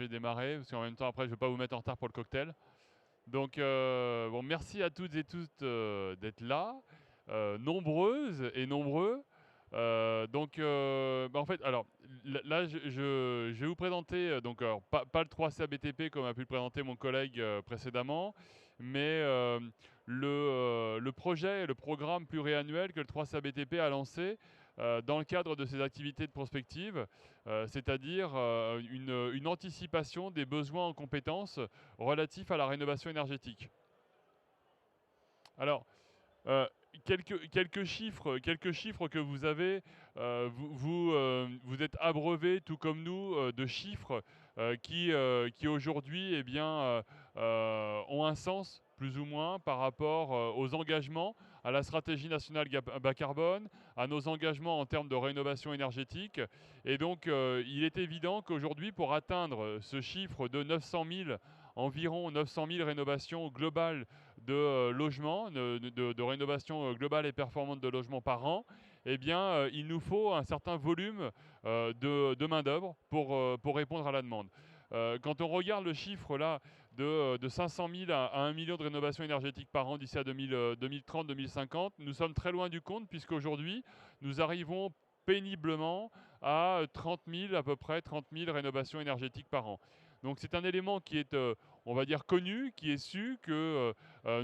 Je vais démarrer, parce qu'en même temps, après, je ne vais pas vous mettre en retard pour le cocktail. Donc, bon, merci à toutes et tous d'être là, nombreuses et nombreux. En fait, alors, là, je vais vous présenter, donc, alors, pas le 3CA BTP comme a pu le présenter mon collègue précédemment, mais le projet, le programme pluriannuel que le 3CA BTP a lancé dans le cadre de ses activités de prospective, c'est-à-dire une anticipation des besoins en compétences relatifs à la rénovation énergétique. Alors, euh, quelques chiffres que vous avez. Vous êtes abreuvés, tout comme nous, de chiffres qui aujourd'hui ont un sens, plus ou moins, par rapport aux engagements, à la stratégie nationale bas carbone, à nos engagements en termes de rénovation énergétique. Et donc, il est évident qu'aujourd'hui, pour atteindre ce chiffre de 900 000, environ 900 000 rénovations globales de logements, de rénovation globale et performante de logements par an, eh bien, il nous faut un certain volume de main-d'œuvre pour répondre à la demande. Quand on regarde le chiffre là de 500 000 à 1 million de rénovations énergétiques par an d'ici à 2030-2050, nous sommes très loin du compte puisqu'aujourd'hui, nous arrivons péniblement à 30 000, à peu près 30 000 rénovations énergétiques par an. Donc c'est un élément qui est, on va dire, connu, qui est su, que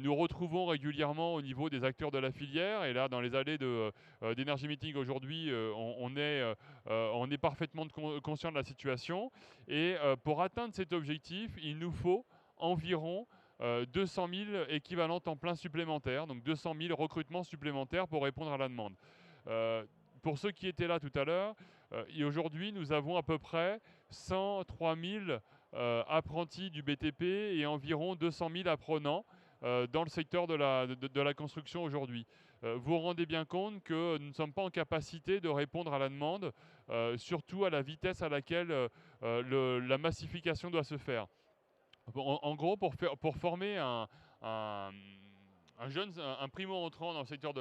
nous retrouvons régulièrement au niveau des acteurs de la filière. Et là, dans les allées d'Energy Meeting aujourd'hui, on est parfaitement conscient de la situation. Et pour atteindre cet objectif, il nous faut environ 200 000 équivalents temps plein supplémentaires, donc 200 000 recrutements supplémentaires pour répondre à la demande. Euh, pour ceux qui étaient là tout à l'heure, et aujourd'hui, nous avons à peu près 103 000 apprentis du BTP et environ 200 000 apprenants dans le secteur de la construction aujourd'hui. Vous vous rendez bien compte que nous ne sommes pas en capacité de répondre à la demande, surtout à la vitesse à laquelle la massification doit se faire. En gros, pour former un, un jeune, un primo entrant dans le secteur de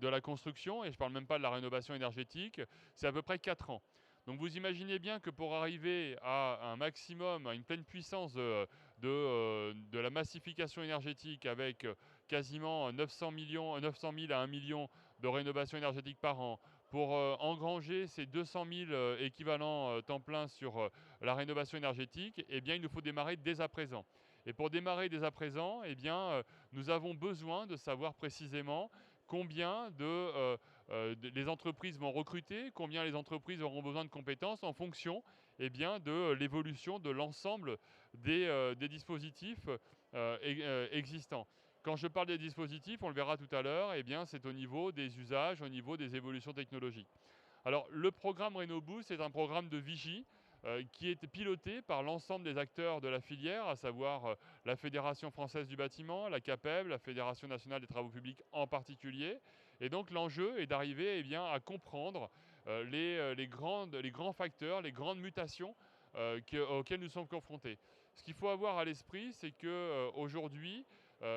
la construction, et je ne parle même pas de la rénovation énergétique, c'est à peu près 4 ans. Donc vous imaginez bien que pour arriver à un maximum, à une pleine puissance de la massification énergétique avec quasiment 900 millions, 900 000 à 1 million de rénovations énergétiques par an, pour engranger ces 200 000 équivalents temps plein sur la rénovation énergétique, eh bien, il nous faut démarrer dès à présent. Et pour démarrer dès à présent, eh bien, nous avons besoin de savoir précisément combien les entreprises vont recruter, combien les entreprises auront besoin de compétences en fonction de l'évolution de l'ensemble des dispositifs existants. Quand je parle des dispositifs, on le verra tout à l'heure, eh bien, c'est au niveau des usages, au niveau des évolutions technologiques. Alors, le programme RenoBoost est un programme de vigie qui est piloté par l'ensemble des acteurs de la filière, à savoir la Fédération française du bâtiment, la CAPEB, la Fédération nationale des travaux publics en particulier. Et donc l'enjeu est d'arriver à comprendre les grands facteurs, les grandes mutations auxquelles nous sommes confrontés. Ce qu'il faut avoir à l'esprit, c'est qu'aujourd'hui,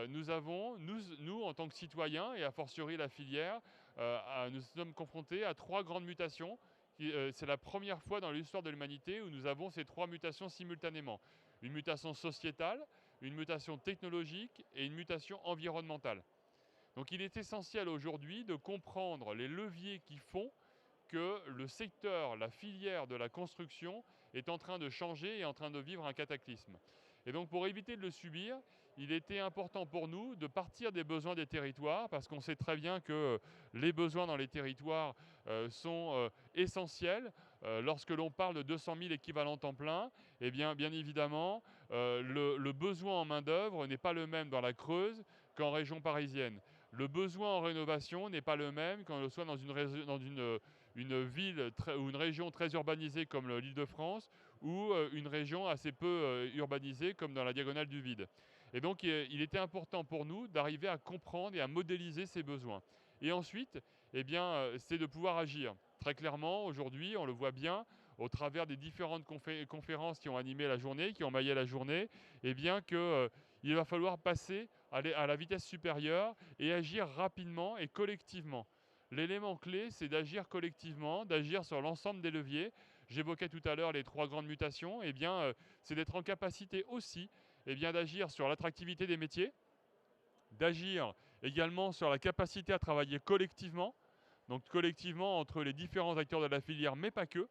nous, en tant que citoyens, et a fortiori la filière, nous sommes confrontés à 3 grandes mutations. C'est la première fois dans l'histoire de l'humanité où nous avons ces 3 mutations simultanément. Une mutation sociétale, une mutation technologique et une mutation environnementale. Donc il est essentiel aujourd'hui de comprendre les leviers qui font que le secteur, la filière de la construction est en train de changer et en train de vivre un cataclysme. Et donc pour éviter de le subir, il était important pour nous de partir des besoins des territoires, parce qu'on sait très bien que les besoins dans les territoires sont essentiels. Lorsque l'on parle de 200 000 équivalents temps plein, eh bien évidemment, le besoin en main-d'œuvre n'est pas le même dans la Creuse qu'en région parisienne. Le besoin en rénovation n'est pas le même quand on soit dans une ville ou une région très urbanisée comme l'Île-de-France ou une région assez peu urbanisée comme dans la diagonale du vide. Et donc il était important pour nous d'arriver à comprendre et à modéliser ces besoins. Et ensuite, c'est de pouvoir agir. Très clairement, aujourd'hui, on le voit bien, au travers des différentes conférences qui ont animé la journée, qui ont maillé la journée, il va falloir passer à la vitesse supérieure et agir rapidement et collectivement. L'élément clé, c'est d'agir collectivement, d'agir sur l'ensemble des leviers. j'évoquais tout à l'heure les 3 grandes mutations, eh bien, c'est d'être en capacité aussi d'agir sur l'attractivité des métiers, d'agir également sur la capacité à travailler collectivement, donc collectivement entre les différents acteurs de la filière, mais pas que,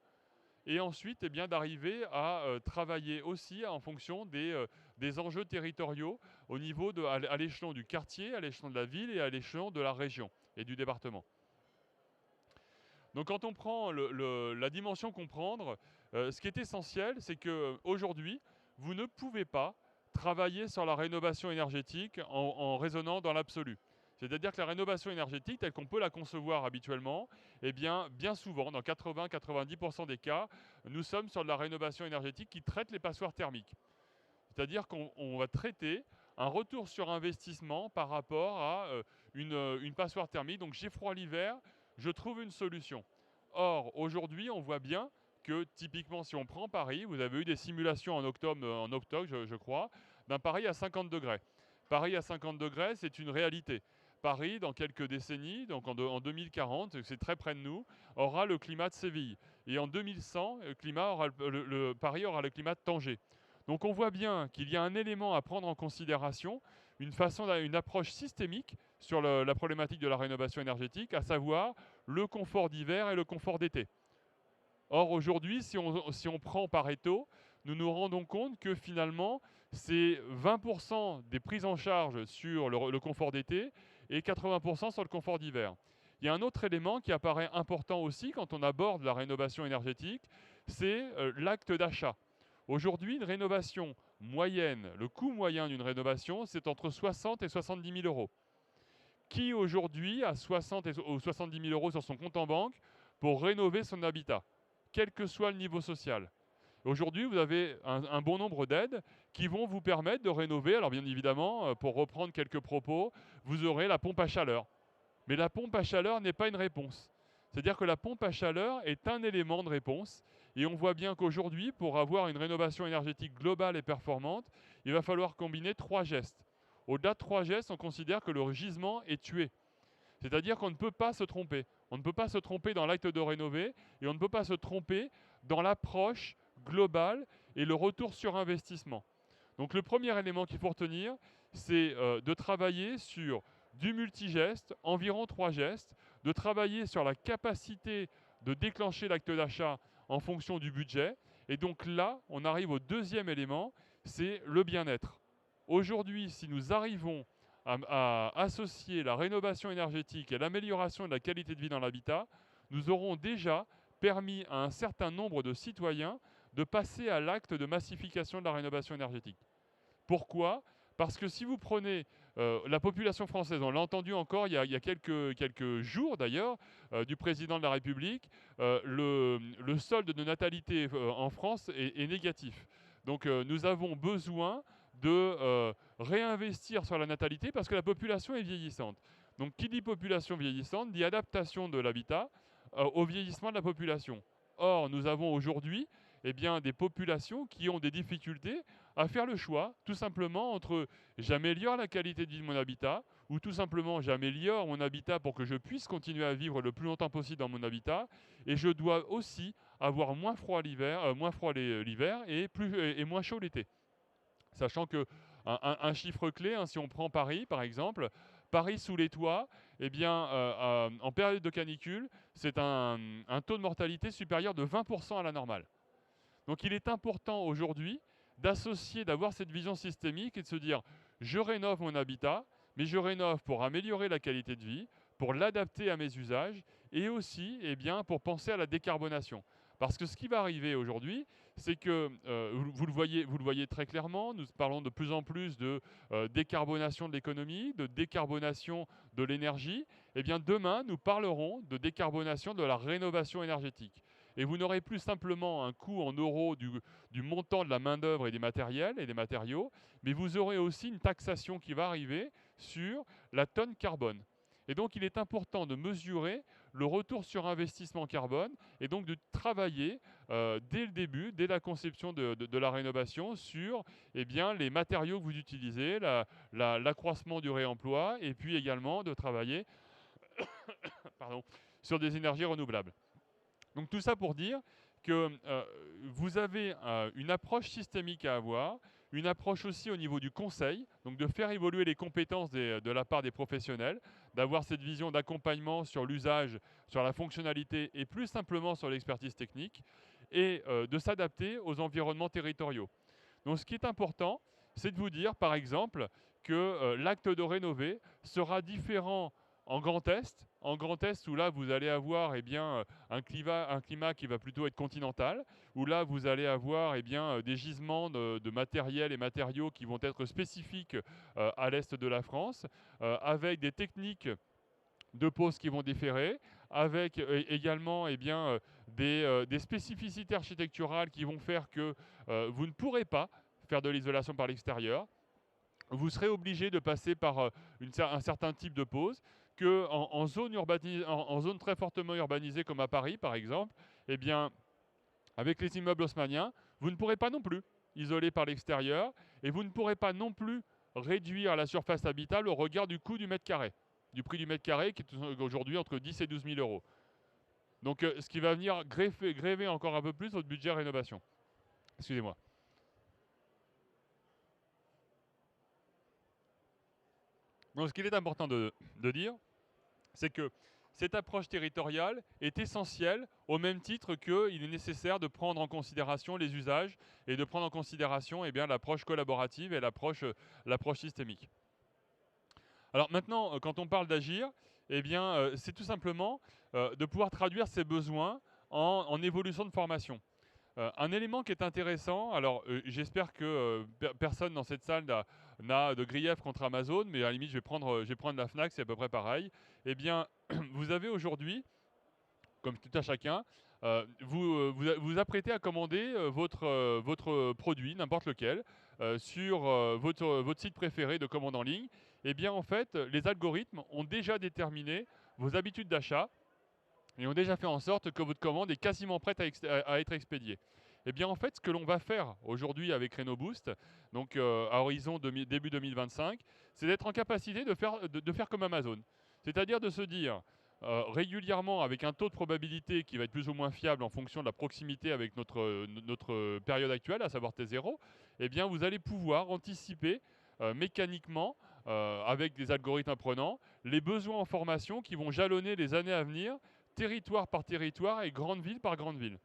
et ensuite d'arriver à travailler aussi en fonction des enjeux territoriaux au niveau à l'échelon du quartier, à l'échelon de la ville et à l'échelon de la région et du département. Donc quand on prend la dimension comprendre, ce qui est essentiel, c'est qu'aujourd'hui, vous ne pouvez pas travailler sur la rénovation énergétique en raisonnant dans l'absolu. C'est-à-dire que la rénovation énergétique, telle qu'on peut la concevoir habituellement, bien souvent, dans 80-90% des cas, nous sommes sur de la rénovation énergétique qui traite les passoires thermiques. C'est-à-dire qu'on va traiter un retour sur investissement par rapport à une passoire thermique. Donc j'ai froid l'hiver, je trouve une solution. Or, aujourd'hui, on voit bien que typiquement, si on prend Paris, vous avez eu des simulations en octobre je crois, d'un Paris à 50 degrés. Paris à 50 degrés, c'est une réalité. Paris, dans quelques décennies, donc en 2040, c'est très près de nous, aura le climat de Séville. Et en 2100, Paris aura le climat de Tanger. Donc on voit bien qu'il y a un élément à prendre en considération, une approche systémique sur la problématique de la rénovation énergétique, à savoir le confort d'hiver et le confort d'été. Or aujourd'hui, si on prend Pareto, nous nous rendons compte que finalement, c'est 20% des prises en charge sur le confort d'été et 80% sur le confort d'hiver. Il y a un autre élément qui apparaît important aussi quand on aborde la rénovation énergétique, c'est l'acte d'achat. Aujourd'hui, une rénovation moyenne, le coût moyen d'une rénovation, c'est entre 60 et 70 000 euros. Qui aujourd'hui a 60 ou 70 000 euros sur son compte en banque pour rénover son habitat, quel que soit le niveau social? Aujourd'hui, vous avez un bon nombre d'aides qui vont vous permettre de rénover. Alors bien évidemment, pour reprendre quelques propos, vous aurez la pompe à chaleur. Mais la pompe à chaleur n'est pas une réponse. C'est-à-dire que la pompe à chaleur est un élément de réponse. Et on voit bien qu'aujourd'hui, pour avoir une rénovation énergétique globale et performante, il va falloir combiner 3 gestes. Au-delà de 3 gestes, on considère que le gisement est tué. C'est-à-dire qu'on ne peut pas se tromper. On ne peut pas se tromper dans l'acte de rénover et on ne peut pas se tromper dans l'approche globale et le retour sur investissement. Donc le premier élément qu'il faut retenir, c'est de travailler sur du multigeste, environ 3 gestes, de travailler sur la capacité de déclencher l'acte d'achat en fonction du budget. Et donc là, on arrive au deuxième élément, c'est le bien-être. Aujourd'hui, si nous arrivons à associer la rénovation énergétique et l'amélioration de la qualité de vie dans l'habitat, nous aurons déjà permis à un certain nombre de citoyens de passer à l'acte de massification de la rénovation énergétique. Pourquoi? Parce que si vous prenez la population française, on l'a entendu encore il y a quelques jours d'ailleurs, du président de la République, le solde de natalité en France est négatif. Donc nous avons besoin de réinvestir sur la natalité parce que la population est vieillissante. Donc qui dit population vieillissante dit adaptation de l'habitat au vieillissement de la population. Or, nous avons aujourd'hui des populations qui ont des difficultés à faire le choix, tout simplement, entre j'améliore la qualité de vie de mon habitat ou tout simplement j'améliore mon habitat pour que je puisse continuer à vivre le plus longtemps possible dans mon habitat et je dois aussi avoir moins froid l'hiver et moins chaud l'été. Sachant que un chiffre clé, hein, si on prend Paris par exemple, Paris sous les toits, en période de canicule, c'est un taux de mortalité supérieur de 20% à la normale. Donc il est important aujourd'hui d'avoir cette vision systémique et de se dire je rénove mon habitat, mais je rénove pour améliorer la qualité de vie, pour l'adapter à mes usages et aussi pour penser à la décarbonation. Parce que ce qui va arriver aujourd'hui, c'est que, vous le voyez très clairement, nous parlons de plus en plus de décarbonation de l'économie, de décarbonation de l'énergie. Demain, nous parlerons de décarbonation de la rénovation énergétique. Et vous n'aurez plus simplement un coût en euros du montant de la main-d'œuvre et des matériels et des matériaux, mais vous aurez aussi une taxation qui va arriver sur la tonne carbone. Et donc, il est important de mesurer le retour sur investissement carbone et donc de travailler dès le début, dès la conception de la rénovation sur les matériaux que vous utilisez, l'accroissement du réemploi et puis également de travailler sur des énergies renouvelables. Donc tout ça pour dire, que vous avez une approche systémique à avoir, une approche aussi au niveau du conseil, donc de faire évoluer les compétences de la part des professionnels, d'avoir cette vision d'accompagnement sur l'usage, sur la fonctionnalité et plus simplement sur l'expertise technique, et de s'adapter aux environnements territoriaux. Donc ce qui est important, c'est de vous dire par exemple que l'acte de rénover sera différent en Grand Est où là vous allez avoir eh bien, un climat qui va plutôt être continental, où là vous allez avoir eh bien, des gisements de matériel et matériaux qui vont être spécifiques à l'Est de la France, avec des techniques de pose qui vont différer, avec également eh bien, des spécificités architecturales qui vont faire que vous ne pourrez pas faire de l'isolation par l'extérieur. Vous serez obligé de passer par un certain type de pose, que en zone, en zone très fortement urbanisée comme à Paris par exemple, eh bien, avec les immeubles haussmanniens, vous ne pourrez pas non plus isoler par l'extérieur et vous ne pourrez pas non plus réduire la surface habitable au regard du coût du mètre carré, du prix du mètre carré qui est aujourd'hui entre 10 et 12 000 euros. Donc ce qui va venir gréver encore un peu plus votre budget rénovation. Excusez-moi. Donc ce qu'il est important de dire, c'est que cette approche territoriale est essentielle au même titre qu'il est nécessaire de prendre en considération les usages et de prendre en considération eh bien, l'approche collaborative et l'approche systémique. Alors maintenant, quand on parle d'agir, eh bien, c'est tout simplement de pouvoir traduire ces besoins en évolution de formation. Un élément qui est intéressant, alors j'espère que personne dans cette salle n'a de grief contre Amazon, mais à la limite je vais prendre la Fnac, c'est à peu près pareil. Eh bien, vous avez aujourd'hui, comme tout à chacun, vous apprêtez à commander votre produit, n'importe lequel, sur votre site préféré de commande en ligne. Eh bien, en fait, les algorithmes ont déjà déterminé vos habitudes d'achat et ont déjà fait en sorte que votre commande est quasiment prête à être expédiée. Eh bien, en fait, ce que l'on va faire aujourd'hui avec RenoBoost, donc à horizon début 2025, c'est d'être en capacité de faire comme Amazon. C'est-à-dire de se dire régulièrement, avec un taux de probabilité qui va être plus ou moins fiable en fonction de la proximité avec notre période actuelle, à savoir T0, eh bien, vous allez pouvoir anticiper mécaniquement, avec des algorithmes apprenants, les besoins en formation qui vont jalonner les années à venir, territoire par territoire et grande ville par grande ville.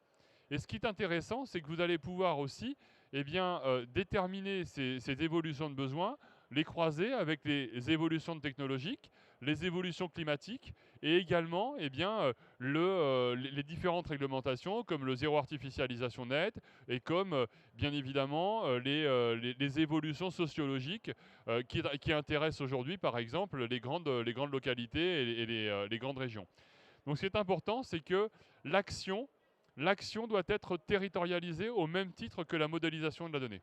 Et ce qui est intéressant, c'est que vous allez pouvoir aussi eh bien, déterminer ces évolutions de besoins, les croiser avec les évolutions technologiques, les évolutions climatiques et également eh bien, les différentes réglementations comme le zéro artificialisation net et comme bien évidemment les évolutions sociologiques qui intéressent aujourd'hui par exemple les grandes localités et les grandes régions. Donc ce qui est important, c'est que l'action doit être territorialisée au même titre que la modélisation de la donnée.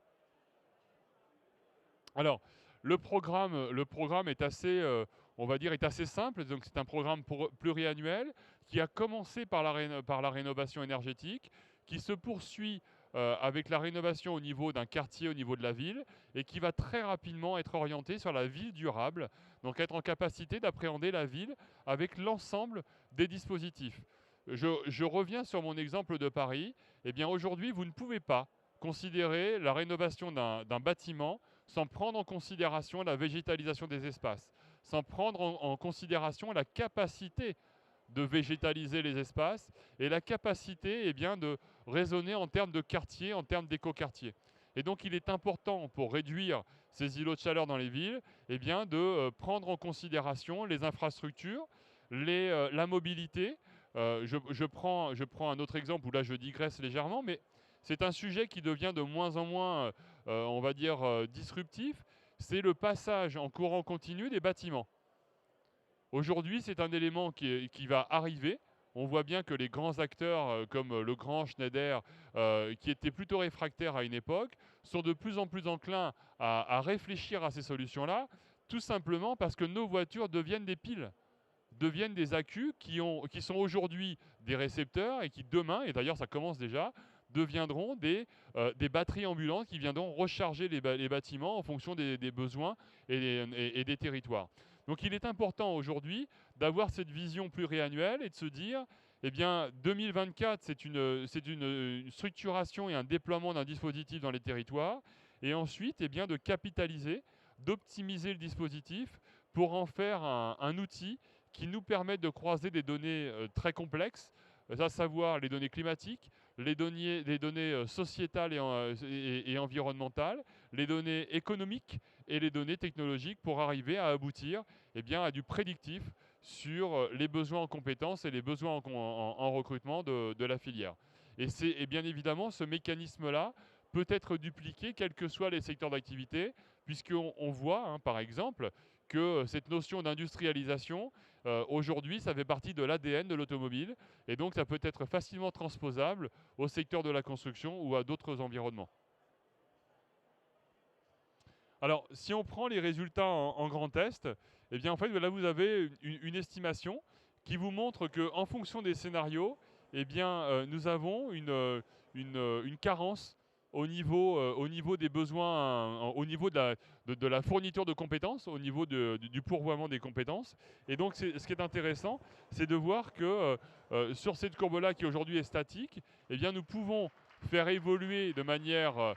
Alors, le programme est assez, on va dire, est assez simple. Donc c'est un programme pluriannuel qui a commencé par la rénovation énergétique, qui se poursuit avec la rénovation au niveau d'un quartier, au niveau de la ville, et qui va très rapidement être orienté sur la ville durable, donc être en capacité d'appréhender la ville avec l'ensemble des dispositifs. Je reviens sur mon exemple de Paris. Eh bien, aujourd'hui, vous ne pouvez pas considérer la rénovation d'un bâtiment sans prendre en considération la végétalisation des espaces, sans prendre en considération la capacité de végétaliser les espaces et la capacité eh bien, de raisonner en termes de quartier, en termes d'écoquartier. Et donc il est important pour réduire ces îlots de chaleur dans les villes eh bien, de prendre en considération les infrastructures, la mobilité. Je prends un autre exemple où là je digresse légèrement, mais c'est un sujet qui devient de moins en moins, on va dire, disruptif. C'est le passage en courant continu des bâtiments. Aujourd'hui, c'est un élément qui va arriver. On voit bien que les grands acteurs comme Legrand, Schneider, qui étaient plutôt réfractaires à une époque, sont de plus en plus enclins à réfléchir à ces solutions-là, tout simplement parce que nos voitures deviennent des piles, deviennent des accus qui sont aujourd'hui des récepteurs et qui demain, et d'ailleurs ça commence déjà, deviendront des batteries ambulantes qui viendront recharger les bâtiments en fonction des besoins et des territoires. Donc il est important aujourd'hui d'avoir cette vision pluriannuelle et de se dire, eh bien, 2024, une structuration et un déploiement d'un dispositif dans les territoires. Et ensuite, eh bien, de capitaliser, d'optimiser le dispositif pour en faire un outil qui nous permette de croiser des données très complexes, à savoir les données climatiques, les données sociétales et environnementales, les données économiques et les données technologiques pour arriver à aboutir eh bien, à du prédictif sur les besoins en compétences et les besoins en recrutement de la filière. Et bien évidemment, ce mécanisme-là peut être dupliqué quels que soient les secteurs d'activité, puisqu'on voit, hein, par exemple, que cette notion d'industrialisation, aujourd'hui, ça fait partie de l'ADN de l'automobile, et donc ça peut être facilement transposable au secteur de la construction ou à d'autres environnements. Alors, si on prend les résultats en grand test, eh bien, en fait, là, vous avez une estimation qui vous montre qu'en fonction des scénarios, eh bien, nous avons une carence au niveau des besoins, au niveau de la fourniture de compétences, au niveau du pourvoiement des compétences. Et donc, ce qui est intéressant, c'est de voir que sur cette courbe-là, qui aujourd'hui est statique, eh bien, nous pouvons faire évoluer de manière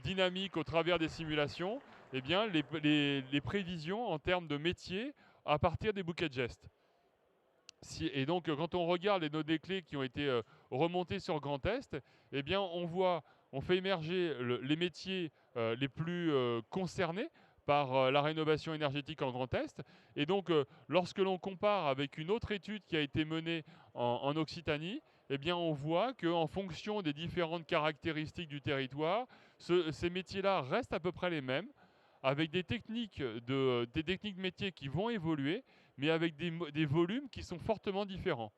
dynamique au travers des simulations eh bien, les prévisions en termes de métiers à partir des bouquets de gestes. Et donc, quand on regarde les données clés qui ont été remontées sur Grand Est, eh bien, on fait émerger les métiers les plus concernés par la rénovation énergétique en Grand Est. Et donc, lorsque l'on compare avec une autre étude qui a été menée en Occitanie, eh bien, on voit qu'en fonction des différentes caractéristiques du territoire, ces métiers-là restent à peu près les mêmes, avec des techniques métiers qui vont évoluer, mais avec des volumes qui sont fortement différents.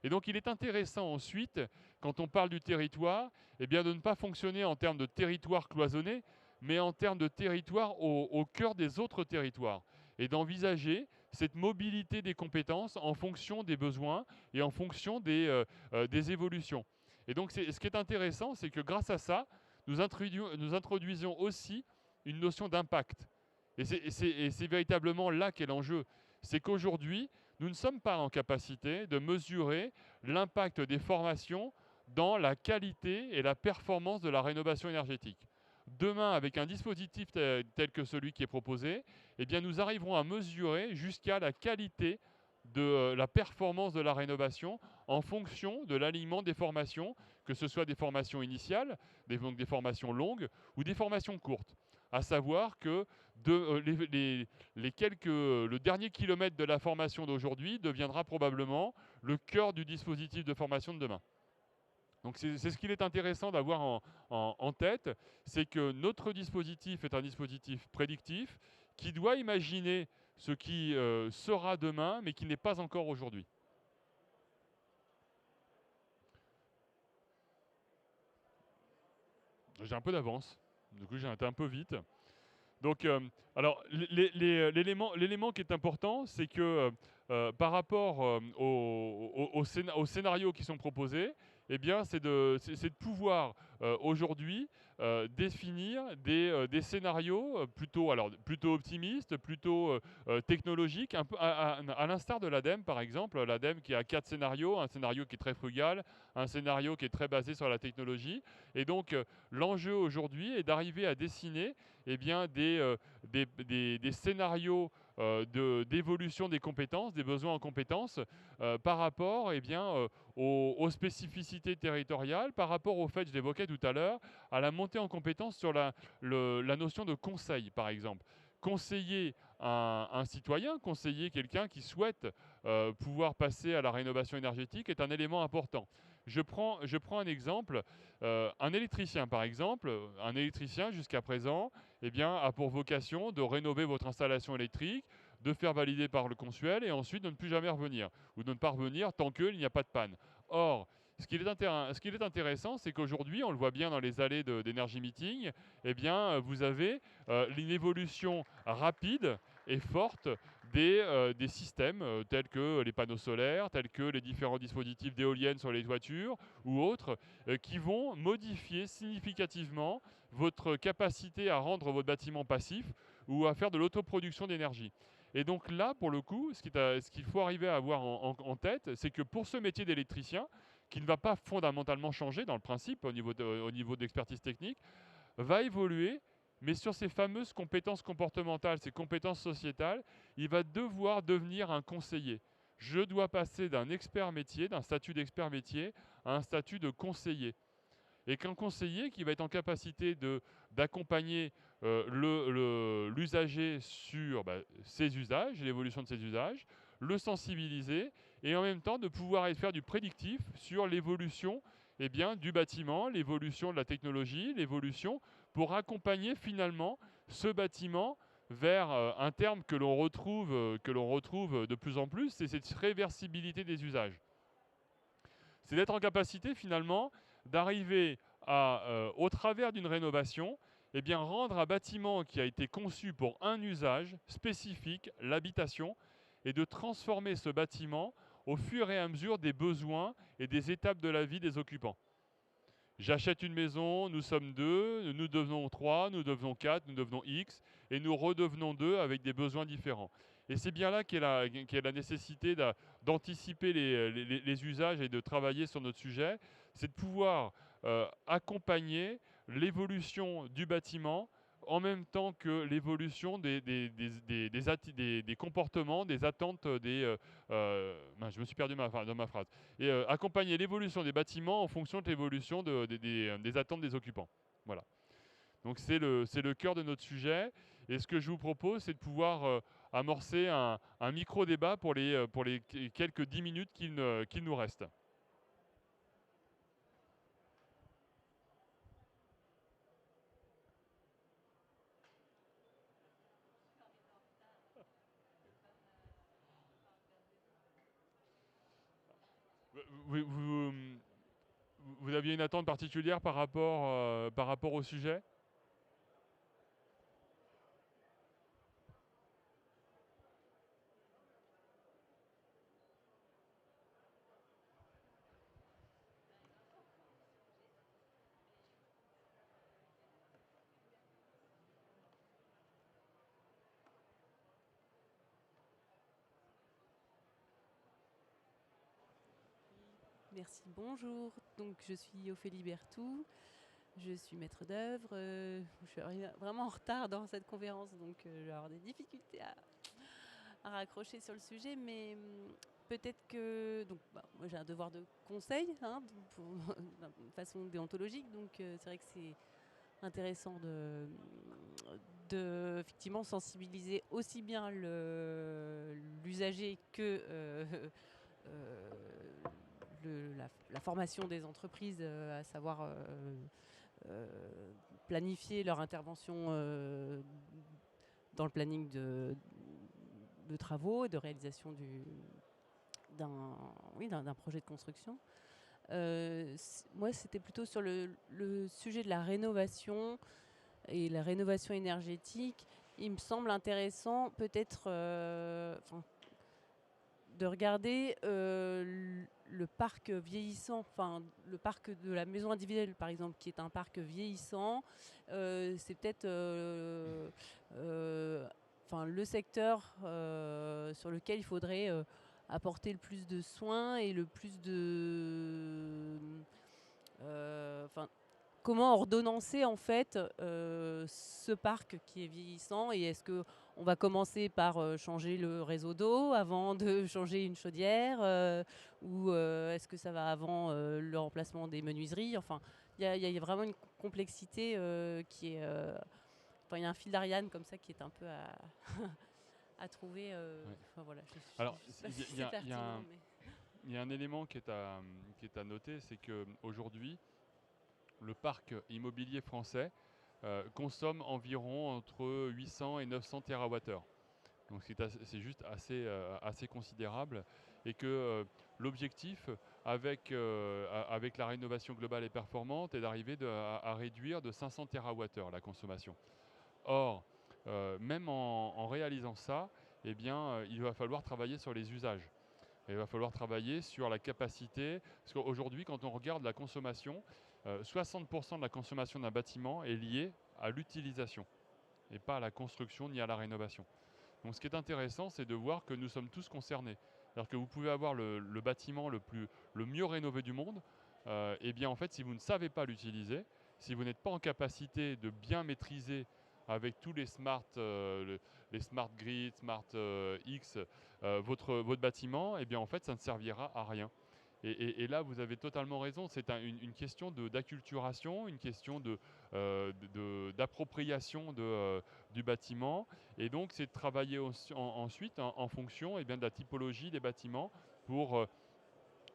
Et donc il est intéressant ensuite, quand on parle du territoire, eh bien, de ne pas fonctionner en termes de territoire cloisonné, mais en termes de territoire au cœur des autres territoires, et d'envisager cette mobilité des compétences en fonction des besoins et en fonction des évolutions. Et donc ce qui est intéressant, c'est que grâce à ça, nous introduisons aussi une notion d'impact. Et c'est véritablement là qu'est l'enjeu. C'est qu'aujourd'hui, nous ne sommes pas en capacité de mesurer l'impact des formations dans la qualité et la performance de la rénovation énergétique. Demain, avec un dispositif tel que celui qui est proposé, eh bien, nous arriverons à mesurer jusqu'à la qualité de la performance de la rénovation en fonction de l'alignement des formations, que ce soit des formations initiales, donc des formations longues ou des formations courtes. À savoir que le dernier kilomètre de la formation d'aujourd'hui deviendra probablement le cœur du dispositif de formation de demain. Donc c'est ce qu'il est intéressant d'avoir en tête, c'est que notre dispositif est un dispositif prédictif qui doit imaginer ce qui sera demain, mais qui n'est pas encore aujourd'hui. J'ai un peu d'avance, du coup j'ai été un peu vite. Donc, alors, l'élément qui est important, c'est que par rapport aux scénarios qui sont proposés, eh bien, c'est de pouvoir aujourd'hui définir des scénarios plutôt optimistes, plutôt technologiques, un peu à l'instar de l'ADEME, par exemple. L'ADEME qui a 4 scénarios, un scénario qui est très frugal, un scénario qui est très basé sur la technologie. Et donc, l'enjeu aujourd'hui est d'arriver à dessiner eh bien, des scénarios d'évolution des compétences, des besoins en compétences, par rapport eh bien, aux spécificités territoriales, par rapport au fait, je l'évoquais tout à l'heure, à la montée en compétences sur la notion de conseil, par exemple. Conseiller un citoyen, conseiller quelqu'un qui souhaite pouvoir passer à la rénovation énergétique est un élément important. Je prends un exemple, un électricien par exemple, un électricien jusqu'à présent eh bien, a pour vocation de rénover votre installation électrique, de faire valider par le consuel et ensuite de ne plus jamais revenir, ou de ne pas revenir tant qu'il n'y a pas de panne. Or, ce qui est intéressant, c'est qu'aujourd'hui, on le voit bien dans les allées d'Energy Meeting, eh bien, vous avez une évolution rapide et forte des systèmes tels que les panneaux solaires, tels que les différents dispositifs d'éoliennes sur les toitures ou autres, qui vont modifier significativement votre capacité à rendre votre bâtiment passif ou à faire de l'autoproduction d'énergie. Et donc là, pour le coup, ce qu'il faut arriver à avoir en tête, c'est que pour ce métier d'électricien, qui ne va pas fondamentalement changer dans le principe au niveau d'expertise technique, va évoluer, mais sur ces fameuses compétences comportementales, ces compétences sociétales, il va devoir devenir un conseiller. Je dois passer d'un expert métier, d'un statut d'expert métier, à un statut de conseiller. Et qu'un conseiller qui va être en capacité d'accompagner l'usager sur ses usages, l'évolution de ses usages, le sensibiliser, et en même temps de pouvoir faire du prédictif sur l'évolution du bâtiment, l'évolution de la technologie, l'évolution, pour accompagner finalement ce bâtiment vers un terme que l'on retrouve de plus en plus, c'est cette réversibilité des usages. C'est d'être en capacité finalement d'arriver à, au travers d'une rénovation, rendre un bâtiment qui a été conçu pour un usage spécifique, l'habitation, et de transformer ce bâtiment au fur et à mesure des besoins et des étapes de la vie des occupants. J'achète une maison, nous sommes deux, nous devenons trois, nous devenons quatre, nous devenons X, et nous redevenons deux avec des besoins différents. Et c'est bien là qu'est la nécessité d'anticiper les usages et de travailler sur notre sujet, c'est de pouvoir accompagner l'évolution du bâtiment en même temps que l'évolution des comportements, des attentes, je me suis perdu dans ma phrase. Et accompagner l'évolution des bâtiments en fonction de l'évolution des attentes des occupants. Voilà. Donc c'est le cœur de notre sujet. Et ce que je vous propose, c'est de pouvoir amorcer un micro-débat pour les quelques 10 minutes qu'il nous reste. Vous, vous, vous aviez une attente particulière par rapport au sujet ? Merci, bonjour. Donc, je suis Ophélie Berthou, je suis maître d'œuvre. Je suis vraiment en retard dans cette conférence, donc je vais avoir des difficultés à raccrocher sur le sujet, mais peut-être que. Donc, moi, j'ai un devoir de conseil, de façon déontologique, donc c'est vrai que c'est intéressant de effectivement sensibiliser aussi bien l'usager que la formation des entreprises, à savoir planifier leur intervention dans le planning de travaux et de réalisation d'un projet de construction. Moi, c'était plutôt sur le sujet de la rénovation et la rénovation énergétique. Il me semble intéressant peut-être de regarder le parc vieillissant, enfin le parc de la maison individuelle par exemple, qui est un parc vieillissant. C'est peut-être le secteur sur lequel il faudrait apporter le plus de soins et le plus de comment ordonnancer en fait ce parc qui est vieillissant, et est-ce que on va commencer par changer le réseau d'eau avant de changer une chaudière, ou est-ce que ça va avant le remplacement des menuiseries? Enfin, il y a vraiment une complexité qui est il y a un fil d'Ariane comme ça qui est un peu à trouver. Ouais. Voilà, Alors, mais... il y a un élément qui est à noter, c'est qu'aujourd'hui, le parc immobilier français consomme environ entre 800 et 900 TWh. Donc c'est juste assez considérable, et que l'objectif avec la rénovation globale et performante est d'arriver à réduire de 500 TWh la consommation. Or, même en réalisant ça, il va falloir travailler sur les usages. Et il va falloir travailler sur la capacité, parce qu'aujourd'hui, quand on regarde la consommation, 60% de la consommation d'un bâtiment est liée à l'utilisation, et pas à la construction ni à la rénovation. Donc ce qui est intéressant, c'est de voir que nous sommes tous concernés. C'est-à-dire que vous pouvez avoir le bâtiment le mieux rénové du monde, et bien en fait, si vous ne savez pas l'utiliser, si vous n'êtes pas en capacité de bien maîtriser avec tous les smart grids, smart X, votre bâtiment, et bien en fait, ça ne servira à rien. Et là, vous avez totalement raison. C'est une question d'acculturation, une question d'appropriation du bâtiment. Et donc, c'est de travailler ensuite en fonction de la typologie des bâtiments pour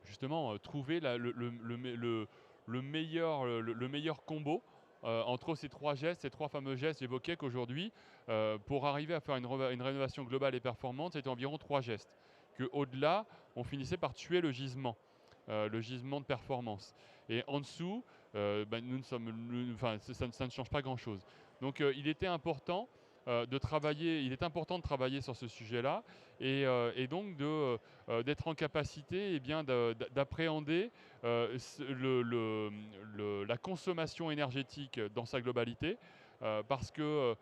justement trouver le meilleur combo entre ces trois gestes, ces trois fameux gestes. J'évoquais qu'aujourd'hui, pour arriver à faire une rénovation globale et performante, c'était environ trois gestes. Qu'au-delà, on finissait par tuer le gisement de performance. Et en dessous, ça ne change pas grand-chose. Donc il était important il est important de travailler sur ce sujet-là et donc d'être en capacité d'appréhender la consommation énergétique dans sa globalité. Parce que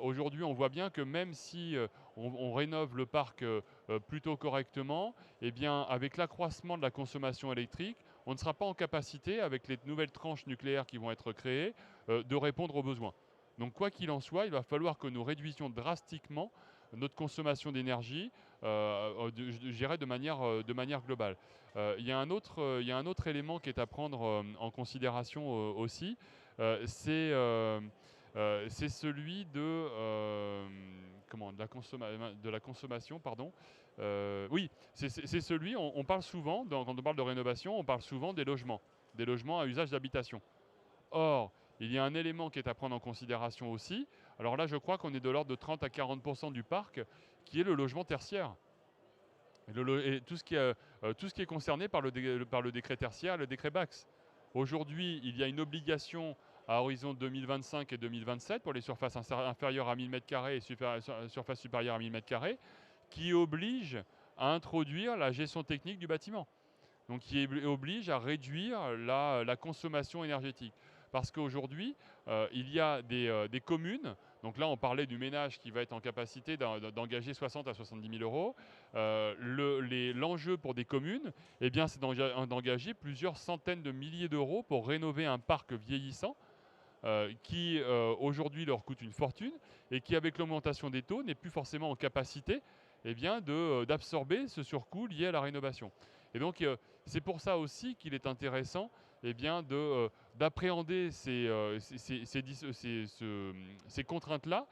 aujourd'hui, on voit bien que même si on rénove le parc plutôt correctement, eh bien, avec l'accroissement de la consommation électrique, on ne sera pas en capacité, avec les nouvelles tranches nucléaires qui vont être créées, de répondre aux besoins. Donc, quoi qu'il en soit, il va falloir que nous réduisions drastiquement notre consommation d'énergie, je dirais de manière globale. Il y a un autre élément qui est à prendre en considération aussi, c'est celui de la consommation, pardon. Oui, c'est celui, on parle souvent, quand on parle de rénovation, on parle souvent des logements à usage d'habitation. Or, il y a un élément qui est à prendre en considération aussi. Alors là, je crois qu'on est de l'ordre de 30 à 40% du parc, qui est le logement tertiaire. Et tout ce qui est concerné par le décret tertiaire, le décret Bax. Aujourd'hui, il y a une obligation à horizon 2025 et 2027 pour les surfaces inférieures à 1000 m² et surfaces supérieures à 1000 m², qui oblige à introduire la gestion technique du bâtiment. Donc qui oblige à réduire la consommation énergétique. Parce qu'aujourd'hui, il y a des communes, donc là on parlait du ménage qui va être en capacité d'engager 60 à 70 000 euros. L'enjeu pour des communes, eh bien, c'est d'engager plusieurs centaines de milliers d'euros pour rénover un parc vieillissant qui aujourd'hui leur coûte une fortune et qui, avec l'augmentation des taux, n'est plus forcément en capacité d'absorber ce surcoût lié à la rénovation. Et donc, c'est pour ça aussi qu'il est intéressant d'appréhender ces contraintes-là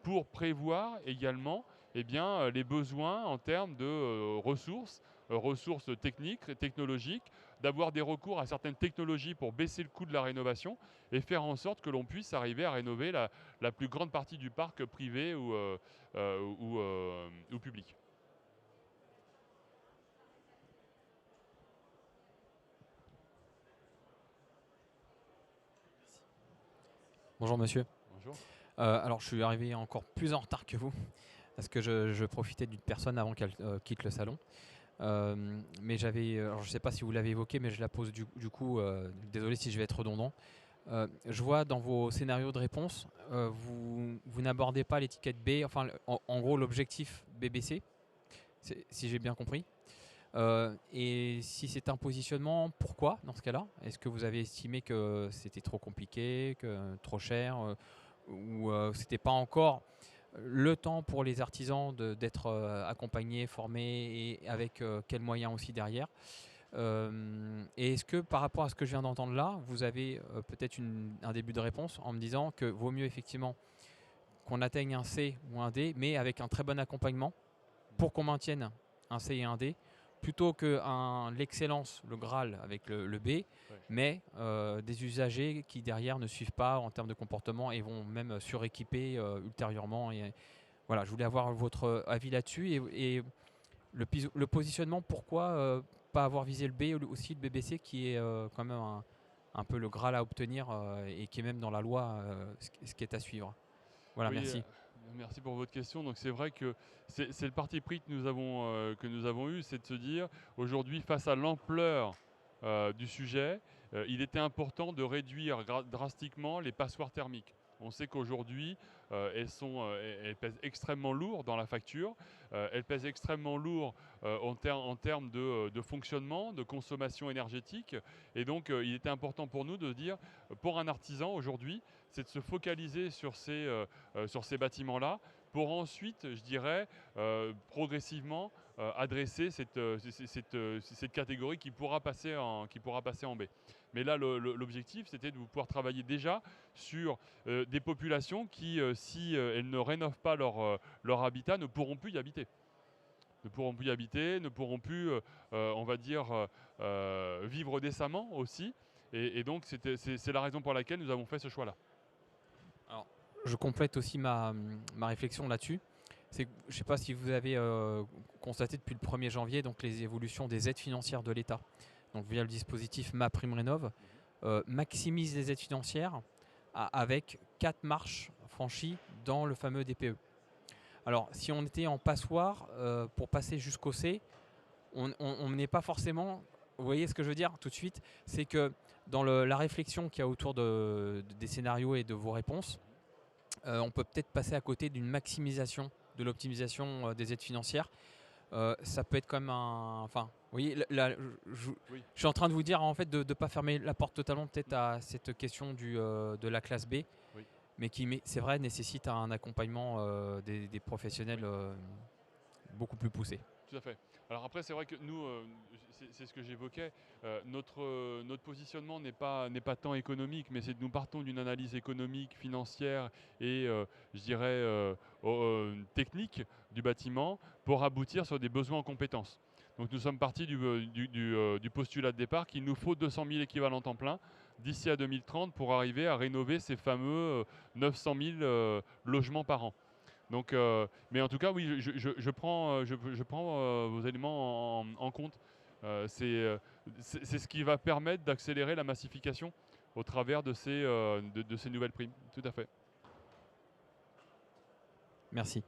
pour prévoir également les besoins en termes de ressources techniques, technologiques, d'avoir des recours à certaines technologies pour baisser le coût de la rénovation et faire en sorte que l'on puisse arriver à rénover la plus grande partie du parc privé ou public. Bonjour monsieur. Bonjour. Alors je suis arrivé encore plus en retard que vous parce que je profitais d'une personne avant qu'elle quitte le salon. Mais alors je ne sais pas si vous l'avez évoqué, mais je la pose du coup, désolé si je vais être redondant. Je vois dans vos scénarios de réponse, vous n'abordez pas l'étiquette B, enfin en gros l'objectif BBC, si j'ai bien compris. Et si c'est un positionnement, pourquoi dans ce cas-là? Est-ce que vous avez estimé que c'était trop compliqué, trop cher, ou c'était pas encore le temps pour les artisans d'être accompagnés, formés et avec quels moyens aussi derrière? Et est-ce que par rapport à ce que je viens d'entendre là, vous avez peut-être un début de réponse en me disant que vaut mieux effectivement qu'on atteigne un C ou un D, mais avec un très bon accompagnement pour qu'on maintienne un C et un D, plutôt que l'excellence, le Graal avec le B, mais des usagers qui derrière ne suivent pas en termes de comportement et vont même suréquiper ultérieurement. Et voilà, je voulais avoir votre avis là-dessus et le positionnement, pourquoi pas avoir visé le B aussi, le BBC qui est quand même un peu le Graal à obtenir et qui est même dans la loi ce qui est à suivre. Voilà, Oui, merci. Merci pour votre question. Donc c'est vrai que c'est le parti pris que nous avons eu, c'est de se dire aujourd'hui face à l'ampleur du sujet, il était important de réduire drastiquement les passoires thermiques. On sait qu'aujourd'hui, elles pèsent extrêmement lourd dans la facture. Elles pèsent extrêmement lourd en termes de fonctionnement, de consommation énergétique. Et donc, il était important pour nous de dire, pour un artisan aujourd'hui, c'est de se focaliser sur ces bâtiments-là pour ensuite, je dirais, progressivement adresser cette catégorie qui pourra passer en B. Mais là, l'objectif, c'était de pouvoir travailler déjà sur des populations qui, si elles ne rénovent pas leur habitat, ne pourront plus y habiter. Ne pourront plus y habiter, ne pourront plus, on va dire, vivre décemment aussi. Et donc, c'est la raison pour laquelle nous avons fait ce choix-là. Alors, je complète aussi ma réflexion là-dessus. Je ne sais pas si vous avez constaté depuis le 1er janvier donc les évolutions des aides financières de l'État. Donc via le dispositif MaPrimeRénov, maximise les aides financières avec 4 marches franchies dans le fameux DPE. Alors si on était en passoire pour passer jusqu'au C, on n'est pas forcément, vous voyez ce que je veux dire tout de suite, c'est que dans la réflexion qu'il y a autour des scénarios et de vos réponses, on peut peut-être passer à côté d'une maximisation de l'optimisation des aides financières. Ça peut être comme un... Enfin, vous voyez, là, je suis en train de vous dire en fait de ne pas fermer la porte totalement peut-être à cette question de la classe B, mais qui, c'est vrai, nécessite un accompagnement des professionnels beaucoup plus poussé. Tout à fait. Alors après, c'est vrai que nous, c'est ce que j'évoquais, notre positionnement n'est pas tant économique, mais nous partons d'une analyse économique, financière et, je dirais, technique du bâtiment pour aboutir sur des besoins en compétences. Donc nous sommes partis du postulat de départ qu'il nous faut 200 000 équivalents temps plein d'ici à 2030 pour arriver à rénover ces fameux 900 000 logements par an. Donc, mais en tout cas, oui, je prends vos éléments en compte. C'est ce qui va permettre d'accélérer la massification au travers de ces nouvelles primes. Tout à fait. Merci.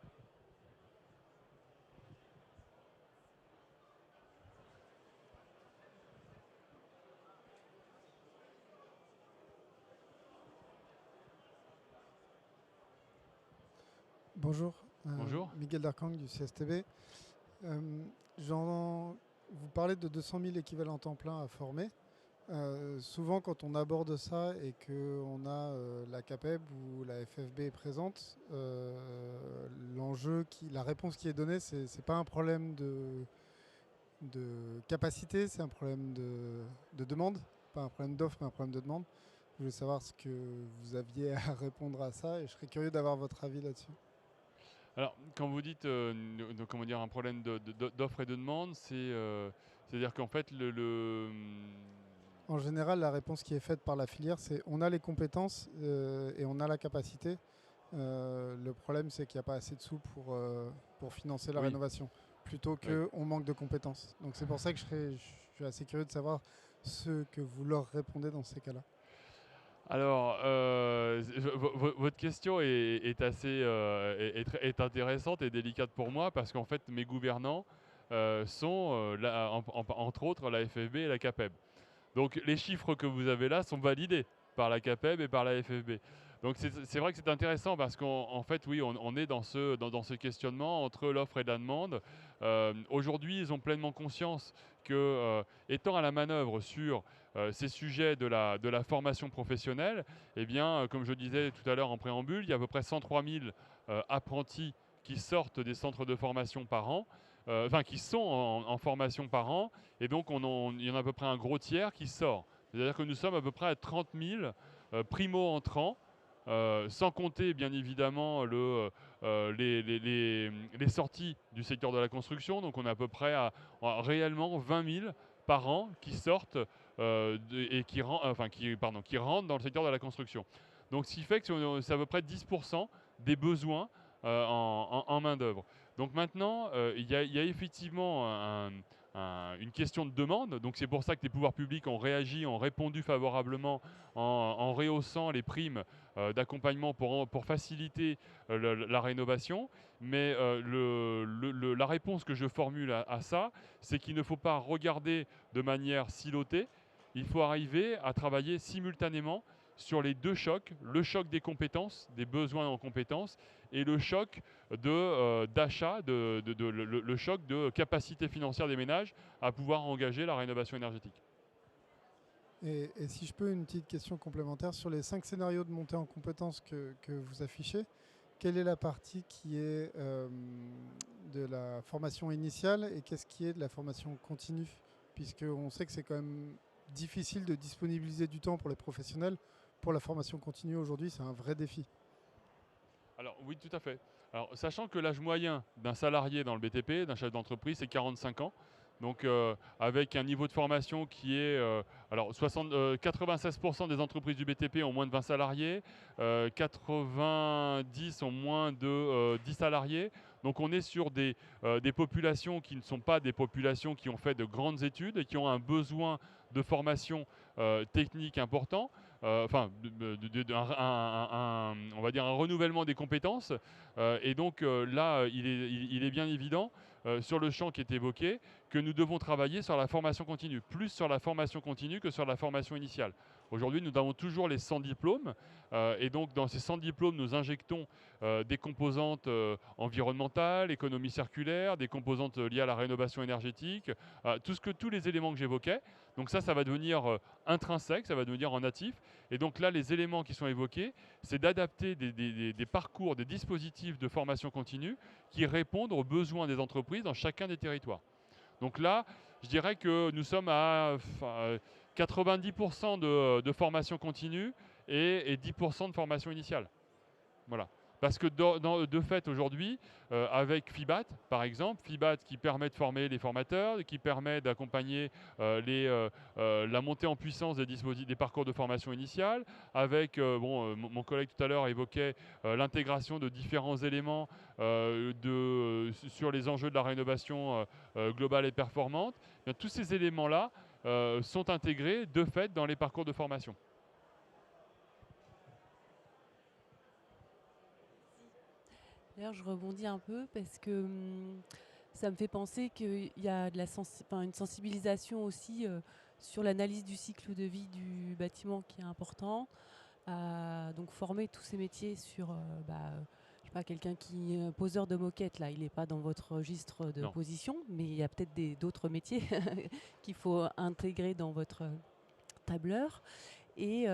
Bonjour. Bonjour. Miguel Darkang du CSTB. Vous parlez de 200 000 équivalents temps plein à former. Souvent, quand on aborde ça et qu'on a la CAPEB ou la FFB est présente, la réponse qui est donnée, c'est pas un problème de capacité, c'est un problème de demande, pas un problème d'offre, mais un problème de demande. Je voulais savoir ce que vous aviez à répondre à ça et je serais curieux d'avoir votre avis là-dessus. Alors, quand vous dites comment dire, un problème d'offre et de demande, c'est-à-dire qu'en fait, En général, la réponse qui est faite par la filière, c'est on a les compétences et on a la capacité. Le problème, c'est qu'il n'y a pas assez de sous pour financer la rénovation, plutôt qu'on manque de compétences. Donc c'est pour ça que je suis assez curieux de savoir ce que vous leur répondez dans ces cas-là. Alors, votre question est assez est intéressante et délicate pour moi parce qu'en fait, mes gouvernants sont, entre autres, la FFB et la CAPEB. Donc, les chiffres que vous avez là sont validés par la CAPEB et par la FFB. Donc, c'est vrai que c'est intéressant parce qu'en fait, oui, on est dans ce questionnement entre l'offre et la demande. Aujourd'hui, ils ont pleinement conscience que, étant à la manœuvre sur ces sujets de la formation professionnelle, eh bien, comme je disais tout à l'heure en préambule, il y a à peu près 103 000 apprentis qui sortent des centres de formation par an, qui sont en formation par an, et donc il y en a à peu près un gros tiers qui sort. C'est-à-dire que nous sommes à peu près à 30 000 primo-entrants, sans compter bien évidemment les sorties du secteur de la construction. Donc on est à peu près à réellement 20 000 par an qui sortent et qui rentrent dans le secteur de la construction. Donc ce qui fait que c'est à peu près 10% des besoins en main-d'œuvre. Donc maintenant, il y a effectivement une question de demande. Donc c'est pour ça que les pouvoirs publics ont réagi, ont répondu favorablement en rehaussant les primes d'accompagnement pour faciliter la rénovation. Mais la réponse que je formule à ça, c'est qu'il ne faut pas regarder de manière silotée. Il faut arriver à travailler simultanément sur les deux chocs, le choc des compétences, des besoins en compétences, et le choc d'achat, le choc de capacité financière des ménages à pouvoir engager la rénovation énergétique. Et si je peux, une petite question complémentaire sur les 5 scénarios de montée en compétences que vous affichez, quelle est la partie qui est de la formation initiale et qu'est-ce qui est de la formation continue? Puisqu'on sait que c'est quand même difficile de disponibiliser du temps pour les professionnels. Pour la formation continue aujourd'hui, c'est un vrai défi. Alors oui, tout à fait. Alors, sachant que l'âge moyen d'un salarié dans le BTP, d'un chef d'entreprise, c'est 45 ans. Donc avec un niveau de formation qui est... alors 96% des entreprises du BTP ont moins de 20 salariés, 90 ont moins de 10 salariés. Donc on est sur des populations qui ne sont pas des populations qui ont fait de grandes études et qui ont un besoin de formation technique important. Enfin, on va dire un renouvellement des compétences. Et donc là, il est bien évident sur le champ qui est évoqué que nous devons travailler sur la formation continue, plus sur la formation continue que sur la formation initiale. Aujourd'hui, nous avons toujours les 100 diplômes et donc dans ces 100 diplômes, nous injectons des composantes environnementales, économie circulaire, des composantes liées à la rénovation énergétique, tous les éléments que j'évoquais. Donc ça va devenir intrinsèque, ça va devenir en natif. Et donc là, les éléments qui sont évoqués, c'est d'adapter des parcours, des dispositifs de formation continue qui répondent aux besoins des entreprises dans chacun des territoires. Donc là, je dirais que nous sommes à 90% de formation continue et 10% de formation initiale. Voilà. Parce que de fait, aujourd'hui, avec FIBAT, par exemple, FIBAT qui permet de former les formateurs, qui permet d'accompagner la montée en puissance des parcours de formation initiale, avec, mon collègue tout à l'heure évoquait l'intégration de différents éléments sur les enjeux de la rénovation globale et performante. Bien, tous ces éléments-là sont intégrés de fait dans les parcours de formation. D'ailleurs, je rebondis un peu parce que ça me fait penser qu'il y a une sensibilisation aussi sur l'analyse du cycle de vie du bâtiment qui est important. Donc former tous ces métiers sur, je sais pas, quelqu'un qui est poseur de moquette, là, il n'est pas dans votre registre de position, mais il y a peut-être d'autres métiers qu'il faut intégrer dans votre tableur. Et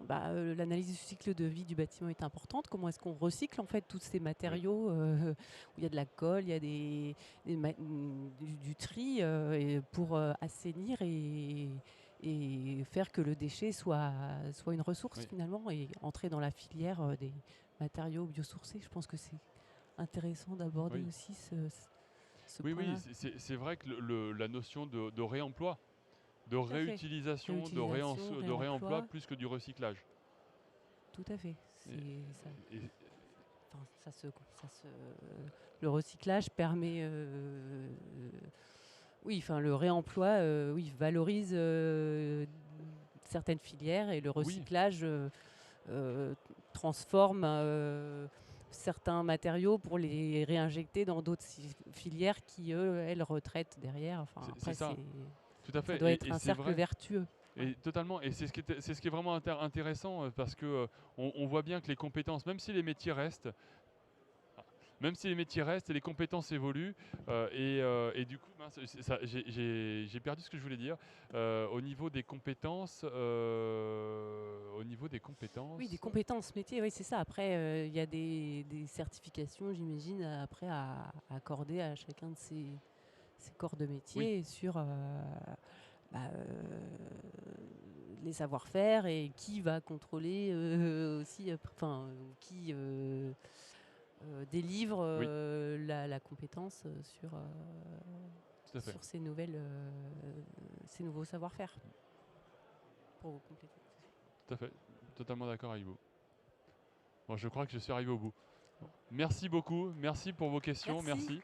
l'analyse du cycle de vie du bâtiment est importante. Comment est-ce qu'on recycle en fait tous ces matériaux où il y a de la colle, il y a du tri pour assainir et faire que le déchet soit une ressource finalement et entrer dans la filière des matériaux biosourcés. Je pense que c'est intéressant d'aborder aussi ce point-là. Oui, c'est vrai que la notion de réemploi, de réutilisation, de réemploi plus que du recyclage. Tout à fait. Le recyclage permet, le réemploi, valorise certaines filières et le recyclage transforme certains matériaux pour les réinjecter dans d'autres filières qui, elles, retraitent derrière. Enfin, c'est ça. Tout à fait. Ça doit être un cercle vertueux. Et totalement. Et c'est ce qui est vraiment intéressant parce que on voit bien que les compétences, même si les métiers restent, et les compétences évoluent, et du coup, j'ai perdu ce que je voulais dire. Au niveau des compétences, Oui, des compétences métiers, oui, c'est ça. Après, il y a des certifications, j'imagine, après à accorder à chacun de ces corps de métier sur les savoir-faire et qui va contrôler aussi, qui délivre la compétence sur ces nouveaux savoir-faire. Pour vous compléter. Tout à fait, totalement d'accord avec vous. Bon, je crois que je suis arrivé au bout. Merci beaucoup, merci pour vos questions, merci.